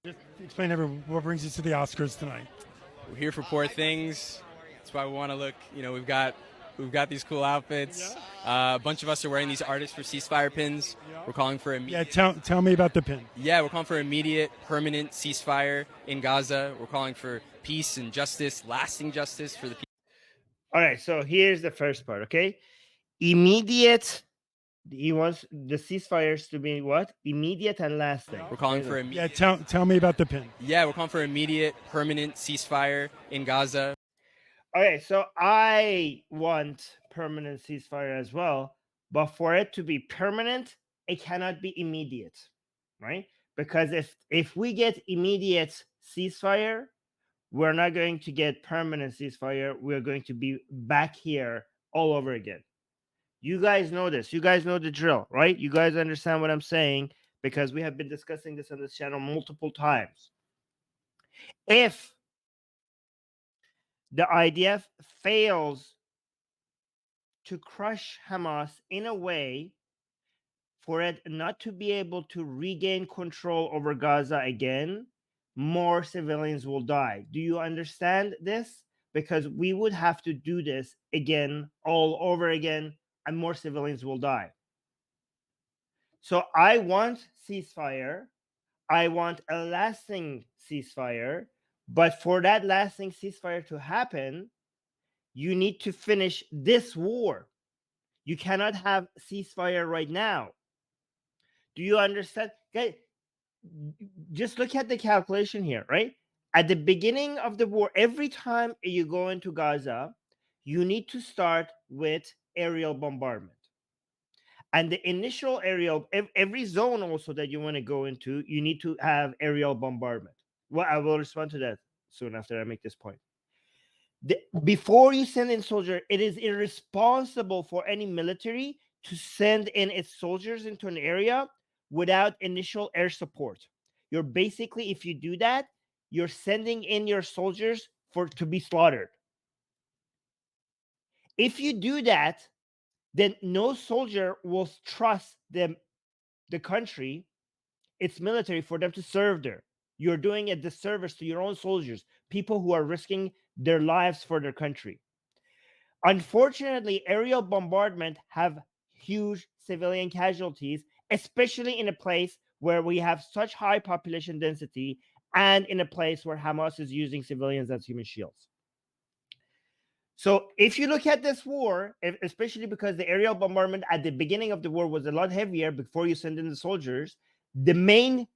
Just explain everyone what brings you to the Oscars tonight. We're here for poor things. That's why we want to look. We've got these cool outfits. A bunch of us are wearing these Artists for Ceasefire pins. We're calling for Yeah, immediate. tell me about the pin. Yeah, we're calling for immediate, permanent ceasefire in Gaza. We're calling for peace and justice, lasting justice for the people. All right, so here's the first part, okay? Immediate. He wants the ceasefires to be what? Immediate and lasting. We're calling Okay, for Yeah, immediate. tell me about the pin. Yeah, we're calling for immediate, permanent ceasefire in Gaza. Okay, so I want permanent ceasefire as well, but for it to be permanent, it cannot be immediate, right? Because if we get immediate ceasefire, we're not going to get permanent ceasefire. We're going to be back here all over again. You guys know this. You guys know the drill, right? You guys understand what I'm saying because we have been discussing this on this channel multiple times. If the IDF fails to crush Hamas in a way for it not to be able to regain control over Gaza again, more civilians will die. Do you understand this? Because we would have to do this again, all over again, and more civilians will die. So I want ceasefire. I want a lasting ceasefire. But for that lasting ceasefire to happen, you need to finish this war. You cannot have ceasefire right now. Do you understand? Okay, just look at the calculation here, right? At the beginning of the war, every time you go into Gaza, you need to start with aerial bombardment. And the initial aerial, every zone also that you want to go into, you need to have aerial bombardment. Well, I will respond to that soon after I make this point. Before you send in soldiers, it is irresponsible for any military to send in its soldiers into an area without initial air support. You're basically, if you do that, you're sending in your soldiers to be slaughtered. If you do that, then no soldier will trust the country, its military, for them to serve there. You're doing a disservice to your own soldiers, people who are risking their lives for their country. Unfortunately, aerial bombardment have huge civilian casualties, especially in a place where we have such high population density and in a place where Hamas is using civilians as human shields. So if you look at this war, especially because the aerial bombardment at the beginning of the war was a lot heavier before you send in the soldiers, the main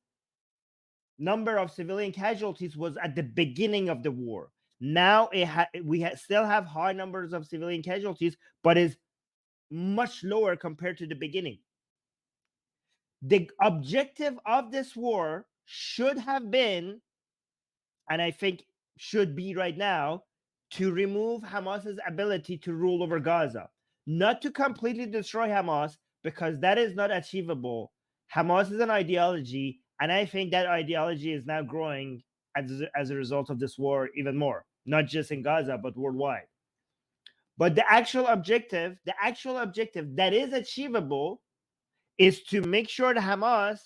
number of civilian casualties was at the beginning of the war. Now we still have high numbers of civilian casualties, but is much lower compared to the beginning. The objective of this war should have been, and I think should be right now, to remove Hamas's ability to rule over Gaza. Not to completely destroy Hamas, because that is not achievable. Hamas is an ideology, and I think that ideology is now growing as a result of this war even more, not just in Gaza, but worldwide. But the actual objective that is achievable is to make sure that Hamas,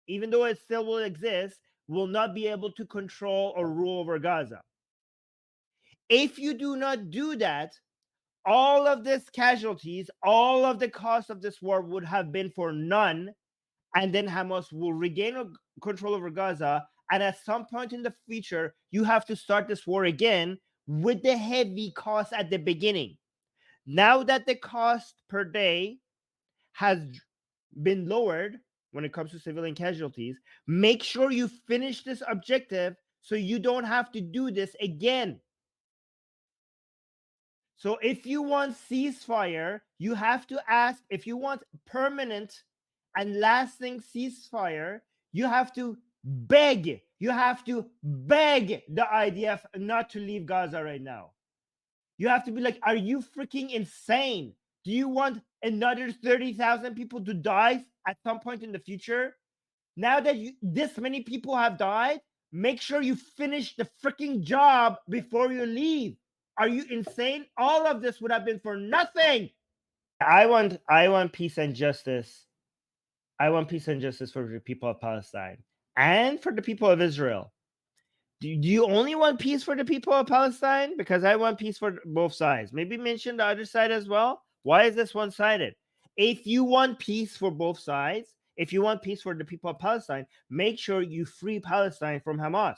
even though it still will exist, will not be able to control or rule over Gaza. If you do not do that, all of this casualties, all of the cost of this war would have been for none, and then Hamas will regain control over Gaza, and at some point in the future, you have to start this war again with the heavy cost at the beginning. Now that the cost per day has been lowered when it comes to civilian casualties, make sure you finish this objective so you don't have to do this again. So if you want ceasefire, you have to ask, if you want permanent and lasting ceasefire, you have to beg the IDF not to leave Gaza right now. You have to be like, are you freaking insane? Do you want another 30,000 people to die at some point in the future? Now that this many people have died, make sure you finish the freaking job before you leave. Are you insane? All of this would have been for nothing. I want peace and justice. I want peace and justice for the people of Palestine. and for the people of Israel. Do you only want peace for the people of Palestine? Because I want peace for both sides. Maybe mention the other side as well. Why is this one-sided? If you want peace for both sides, if you want peace for the people of Palestine, make sure you free Palestine from Hamas.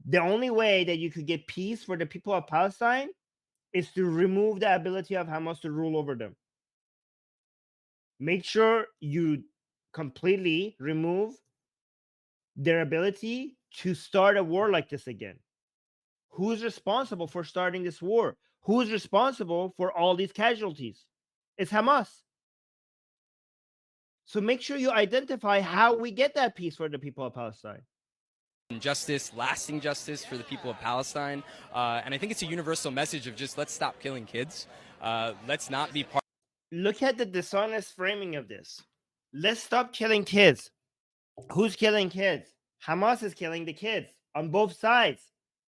The only way that you could get peace for the people of Palestine is to remove the ability of Hamas to rule over them. Make sure you completely remove their ability to start a war like this again. Who's responsible for starting this war? Who's responsible for all these casualties? It's Hamas. So make sure you identify how we get that peace for the people of Palestine. Justice, lasting justice for the people of Palestine. And I think it's a universal message of just let's stop killing kids. Let's not be part. Look at the dishonest framing of this. Let's stop killing kids. Who's killing kids? Hamas is killing the kids on both sides.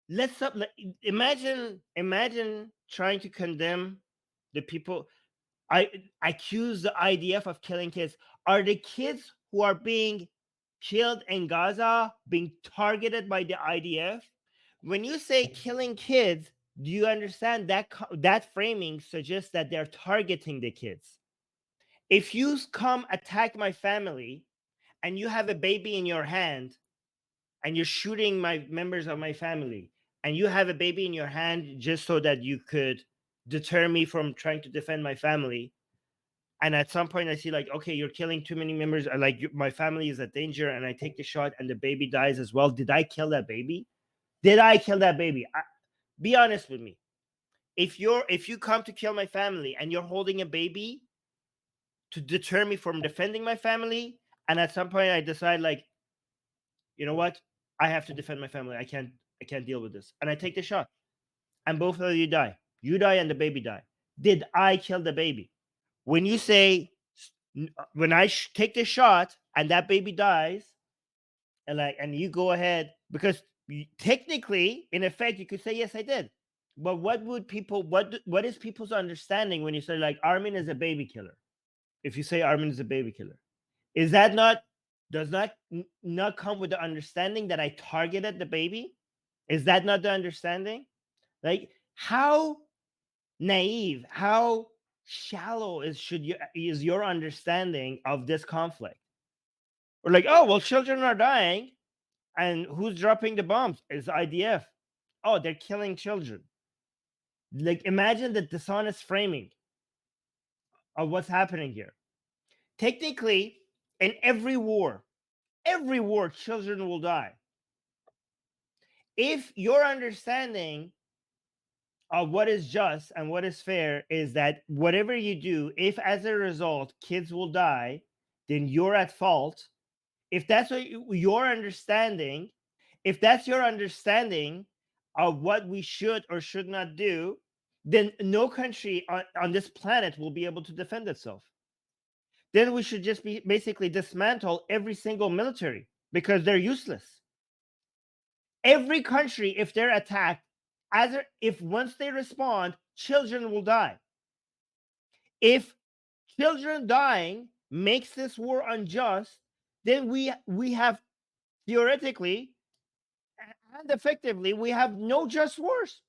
Let's stop. Imagine trying to condemn the people. I accuse the IDF of killing kids. Are the kids who are being killed in Gaza being targeted by the IDF? When you say killing kids, do you understand that framing suggests that they're targeting the kids? If you come attack my family and you have a baby in your hand and you're shooting my members of my family and you have a baby in your hand just so that you could deter me from trying to defend my family, and at some point I see like, okay, you're killing too many members, like my family is at danger, and I take the shot and the baby dies as well. Did I kill that baby? Did I kill that baby? Be honest with me. If you come to kill my family and you're holding a baby to deter me from defending my family, and at some point I decide like, you know what, I have to defend my family. I can't deal with this, and I take the shot, and both of you die. You die and the baby die. Did I kill the baby? When you say, when I take the shot and that baby dies, and you go ahead, because technically, in effect, you could say yes, I did. But what is people's understanding when you say like Armin is a baby killer? If you say Armin is a baby killer, is that does not come with the understanding that I targeted the baby? Is that not the understanding? Like, how naive, how shallow is your understanding of this conflict? Or like, oh well, children are dying, and who's dropping the bombs? It's IDF. Oh, they're killing children. Like, imagine the dishonest framing of what's happening here. Technically, in every war, children will die. If your understanding of what is just and what is fair is that whatever you do, if as a result kids will die, then you're at fault. If that's what your understanding, if that's your understanding of what we should or should not do, then no country on this planet will be able to defend itself. Then we should just be basically dismantle every single military because they're useless. Every country, if they're attacked, if once they respond, children will die. If children dying makes this war unjust, then we have theoretically and effectively we have no just wars.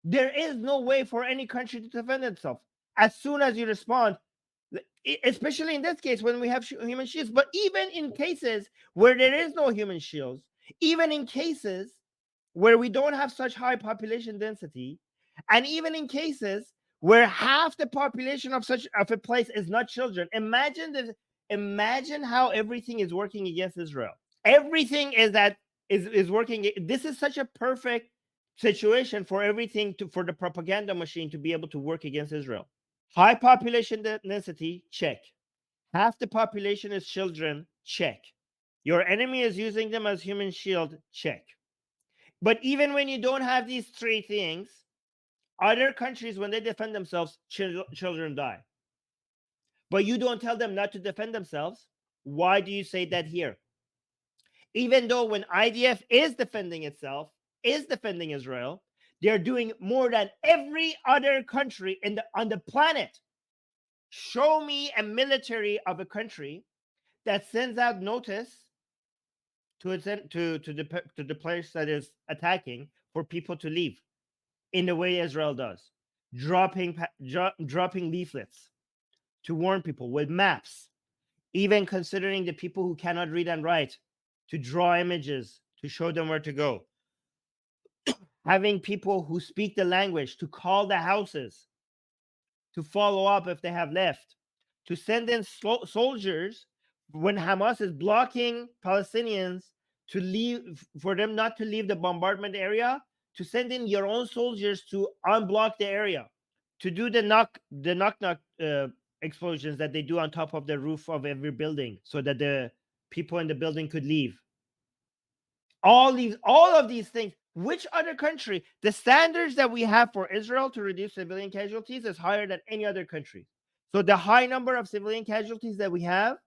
There is no way for any country to defend itself. As soon as you respond, especially in this case when we have human shields, but even in cases where there is no human shields, even in cases where we don't have such high population density, and even in cases where half the population of a place is not children, imagine how everything is working against Israel. Everything is working. This is such a perfect situation for everything for the propaganda machine to be able to work against Israel. High population density, check. Half the population is children, check. Your enemy is using them as human shield, check. But even when you don't have these three things, other countries, when they defend themselves, children die. But you don't tell them not to defend themselves. Why do you say that here? Even though when IDF is defending itself, is defending Israel, they're doing more than every other country on the planet. Show me a military of a country that sends out notice to the place that is attacking for people to leave in the way Israel does, dropping leaflets to warn people with maps, even considering the people who cannot read and write to draw images to show them where to go, having people who speak the language to call the houses to follow up if they have left, to send in soldiers when Hamas is blocking Palestinians to leave, for them not to leave the bombardment area, to send in your own soldiers to unblock the area, to do the knock explosions that they do on top of the roof of every building so that the people in the building could leave. All of these things. Which other country? The standards that we have for Israel to reduce civilian casualties is higher than any other country. So the high number of civilian casualties that we have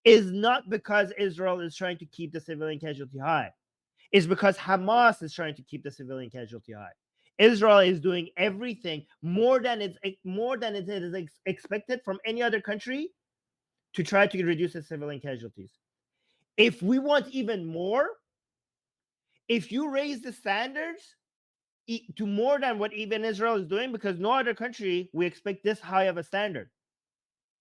is not because Israel is trying to keep the civilian casualty high. It's because Hamas is trying to keep the civilian casualty high. Israel is doing everything more than it is expected from any other country to try to reduce the civilian casualties. If we want even more, if you raise the standards to more than what even Israel is doing, because no other country we expect this high of a standard.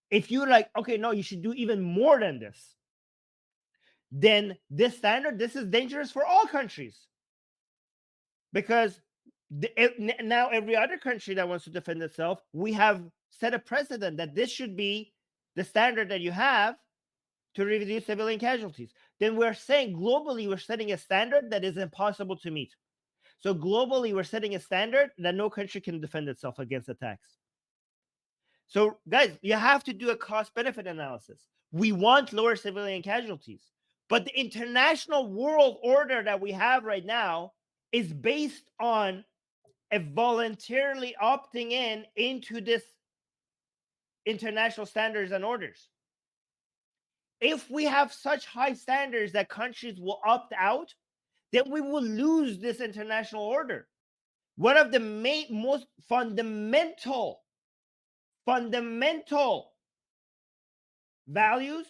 If you're like, okay, no, you should do even more than this, then this standard, this is dangerous for all countries. Because now every other country that wants to defend itself, we have set a precedent that this should be the standard that you have to reduce civilian casualties. Then we're saying globally, we're setting a standard that is impossible to meet. So globally, we're setting a standard that no country can defend itself against attacks. So guys, you have to do a cost-benefit analysis. We want lower civilian casualties, but the international world order that we have right now is based on a voluntarily opting into this international standards and orders. If we have such high standards that countries will opt out, then we will lose this international order. One of the most fundamental values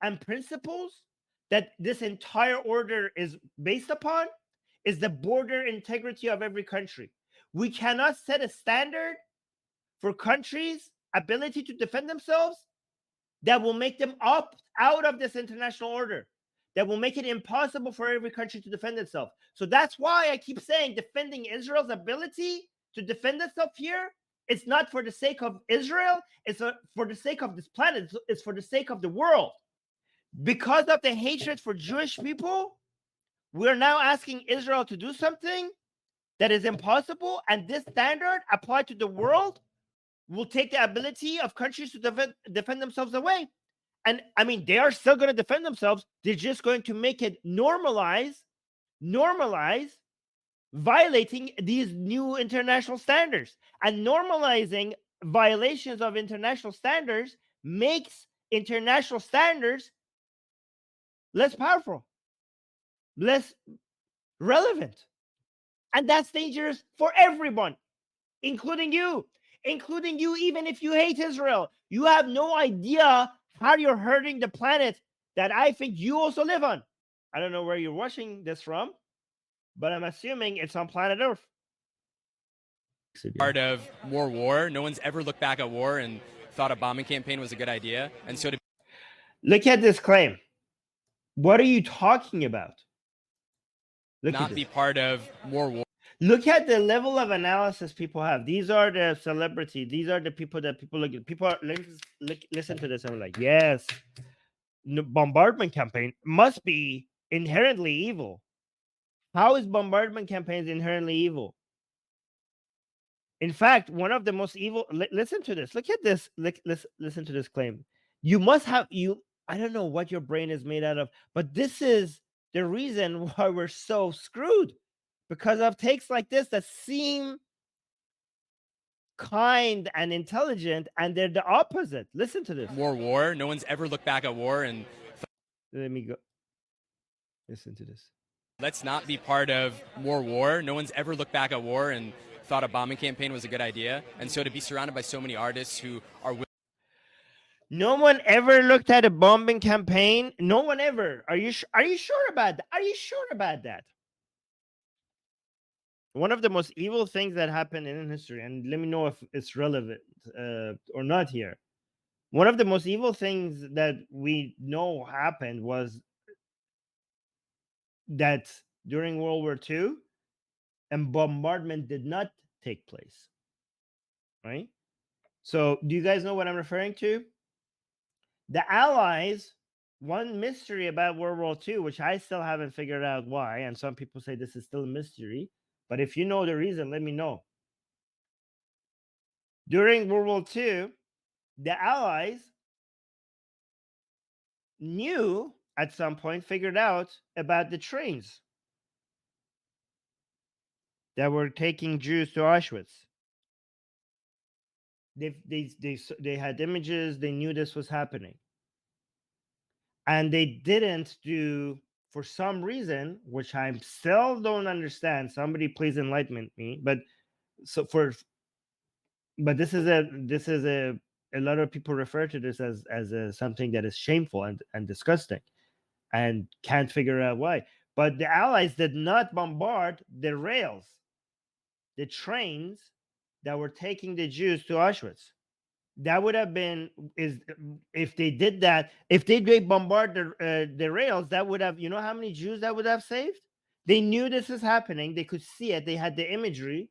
and principles that this entire order is based upon is the border integrity of every country. We cannot set a standard for countries' ability to defend themselves that will make them opt out of this international order, that will make it impossible for every country to defend itself. So that's why I keep saying defending Israel's ability to defend itself here, it's not for the sake of Israel, it's for the sake of this planet, it's for the sake of the world. Because of the hatred for Jewish people, we're now asking Israel to do something that is impossible, and this standard applied to the world will take the ability of countries to defend themselves away. And I mean, they are still going to defend themselves. They're just going to make it normalize violating these new international standards. And normalizing violations of international standards makes international standards less powerful, less relevant. And that's dangerous for everyone, including you, even if you hate Israel. You have no idea how you're hurting the planet that I think you also live on. I don't know where you're watching this from, but I'm assuming it's on planet Earth. Part of more war. No one's ever looked back at war and thought a bombing campaign was a good idea. And so to look at this claim. What are you talking about? not be part of more war. Look at the level of analysis people have. These are the celebrities. These are the people that people look at. People listen to this and like, yes, bombardment campaign must be inherently evil. How is bombardment campaigns inherently evil? In fact, one of the most evil. Listen to this. Look at this. Listen to this claim. You must have I don't know what your brain is made out of, but this is the reason why we're so screwed. Because of takes like this that seem kind and intelligent, and they're the opposite. Listen to this. More war. No one's ever looked back at war and let me go. Listen to this. Let's not be part of more war. No one's ever looked back at war and thought a bombing campaign was a good idea. And so to be surrounded by so many artists who are No one ever looked at a bombing campaign. No one ever. Are you sure about that? Are you sure about that? One of the most evil things that happened in history, and let me know if it's relevant or not here. One of the most evil things that we know happened was that during World War II, a bombardment did not take place. Right? So, do you guys know what I'm referring to? The Allies, one mystery about World War II, which I still haven't figured out why, and some people say this is still a mystery, but if you know the reason, let me know. During World War II, the Allies knew at some point, figured out about the trains that were taking Jews to Auschwitz. They had images, they knew this was happening. And they didn't do, for some reason, which I still don't understand. Somebody please enlighten me. But this is a lot of people refer to this as something that is shameful and disgusting, and can't figure out why. But the Allies did not bombard the rails, the trains that were taking the Jews to Auschwitz. That would have been, is if they did that, if they did bombard the rails, that would have, you know how many Jews that would have saved? They knew this is happening, they could see it, they had the imagery,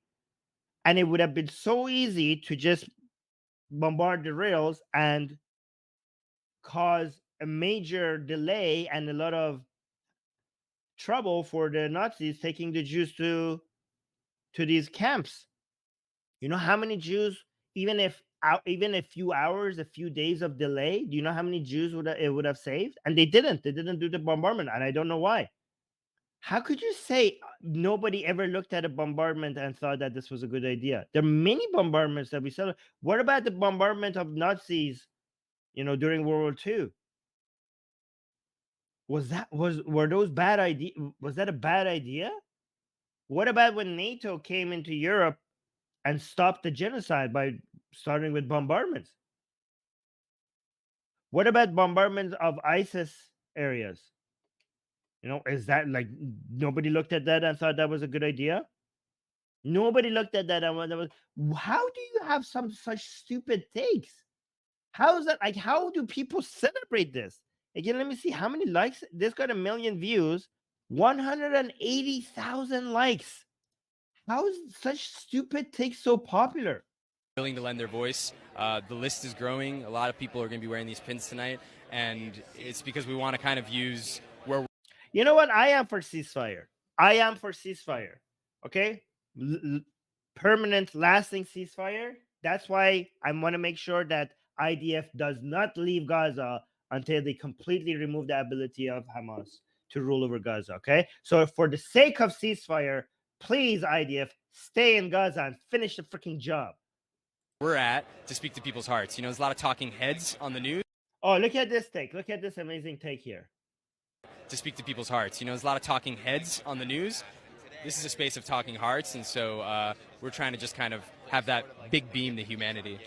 and it would have been so easy to just bombard the rails and cause a major delay and a lot of trouble for the Nazis taking the Jews to these camps. You know how many Jews, even a few hours, a few days of delay, do you know how many Jews it would have saved? And they didn't do the bombardment, and I don't know why. How could you say nobody ever looked at a bombardment and thought that this was a good idea? There are many bombardments that we saw. What about the bombardment of Nazis, during World War II? Were those bad idea? Was that a bad idea? What about when NATO came into Europe and stopped the genocide by starting with bombardments? What about bombardments of ISIS areas? Is that like nobody looked at that and thought that was a good idea? Nobody looked at that and that was. How do you have some such stupid takes? How is that, like? How do people celebrate this? Again, let me see how many likes. This got 1 million views, 180,000 likes. How is such stupid takes so popular? Willing to lend their voice. The list is growing. A lot of people are going to be wearing these pins tonight, and it's because we want to kind of use where. You know what? I am for ceasefire. I am for ceasefire. Okay, permanent, lasting ceasefire. That's why I want to make sure that IDF does not leave Gaza until they completely remove the ability of Hamas to rule over Gaza. Okay, so for the sake of ceasefire, please IDF stay in Gaza and finish the freaking job. We're at to speak to people's hearts. There's a lot of talking heads on the news. Oh, look at this take. Look at this amazing take here. To speak to people's hearts. There's a lot of talking heads on the news. This is a space of talking hearts, and so we're trying to just kind of have that big beam to humanity.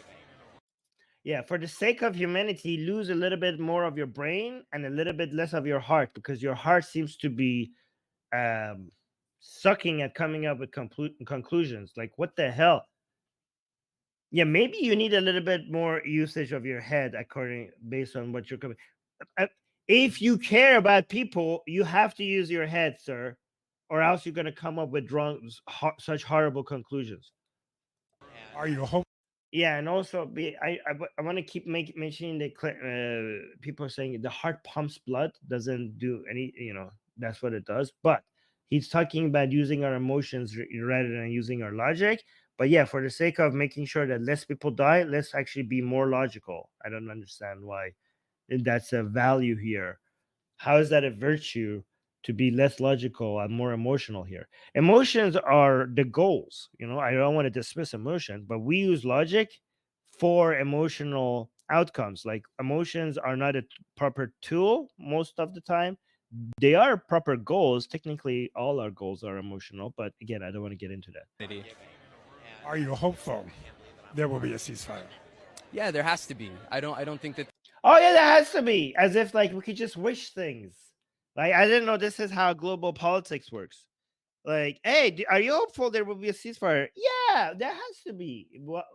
Yeah, for the sake of humanity, lose a little bit more of your brain and a little bit less of your heart, because your heart seems to be sucking at coming up with conclusions. Like, what the hell? Yeah, maybe you need a little bit more usage of your head, based on what you're coming. If you care about people, you have to use your head, sir, or else you're going to come up with such horrible conclusions. Are you hopeful? Yeah, and also I want to keep mentioning the people are saying the heart pumps blood, doesn't do any, that's what it does. But he's talking about using our emotions rather than using our logic. But yeah, for the sake of making sure that less people die, let's actually be more logical. I don't understand why that's a value here. How is that a virtue to be less logical and more emotional here? Emotions are the goals. I don't want to dismiss emotion, but we use logic for emotional outcomes. Like, emotions are not a proper tool most of the time. They are proper goals. Technically, all our goals are emotional, but again, I don't want to get into that. Are you hopeful there will be a ceasefire? Yeah, there has to be. I don't think that. Oh yeah, there has to be. As if like we could just wish things. Like I didn't know this is how global politics works. Like, hey, are you hopeful there will be a ceasefire? Yeah, there has to be. What?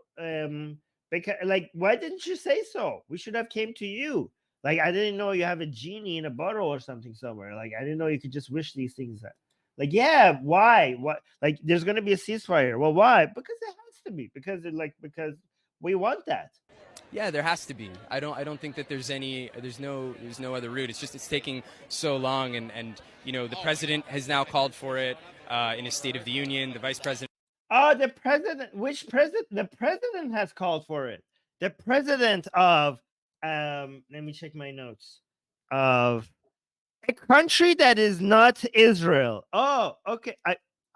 Because like, why didn't you say so? We should have came to you. Like, I didn't know you have a genie in a bottle or something somewhere. Like, I didn't know you could just wish these things. Like, yeah, why? What? Like, there's gonna be a ceasefire. Well, why? Because it has to be. Because we want that. Yeah, there has to be. I don't think that there's no other route. It's taking so long, and the president has now called for it in his State of the Union. The vice president. Oh, the president. Which president? The president has called for it. The president of let me check my notes. Of a country that is not Israel. Oh, okay.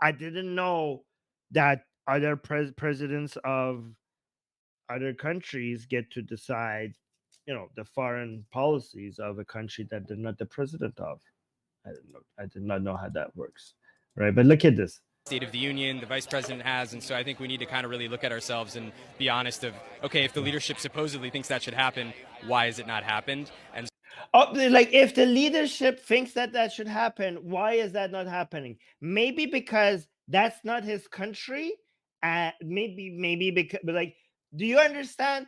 I didn't know that other presidents of other countries get to decide, the foreign policies of a country that they're not the president of. I did not know how that works. Right, but look at this. State of the Union, the vice president has, and so I think we need to kind of really look at ourselves and be honest of, okay, if the leadership supposedly thinks that should happen, why has it not happened? And Oh, like if the leadership thinks that should happen, why is that not happening? Maybe because that's not his country. Maybe because, but like, do you understand?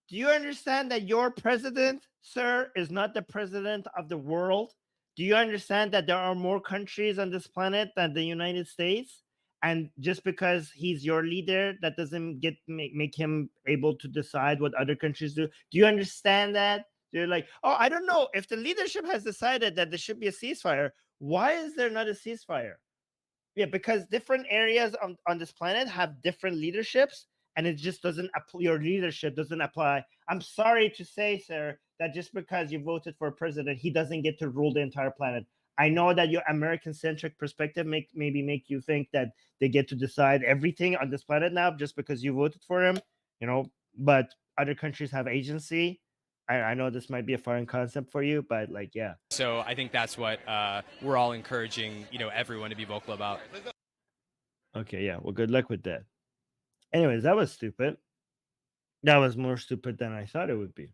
Do you understand that your president, sir, is not the president of the world? Do you understand that there are more countries on this planet than the United States? And just because he's your leader, that doesn't make him able to decide what other countries do. Do you understand that? You're like, oh, I don't know. If the leadership has decided that there should be a ceasefire, why is there not a ceasefire? Yeah, because different areas on this planet have different leaderships, and it just doesn't your leadership doesn't apply. I'm sorry to say, sir, that just because you voted for a president, he doesn't get to rule the entire planet. I know that your American-centric perspective maybe make you think that they get to decide everything on this planet now just because you voted for him, but other countries have agency. I know this might be a foreign concept for you, but like, yeah. so I think that's what we're all encouraging, everyone to be vocal about. Okay, yeah. Well, good luck with that. Anyways, that was stupid. That was more stupid than I thought it would be.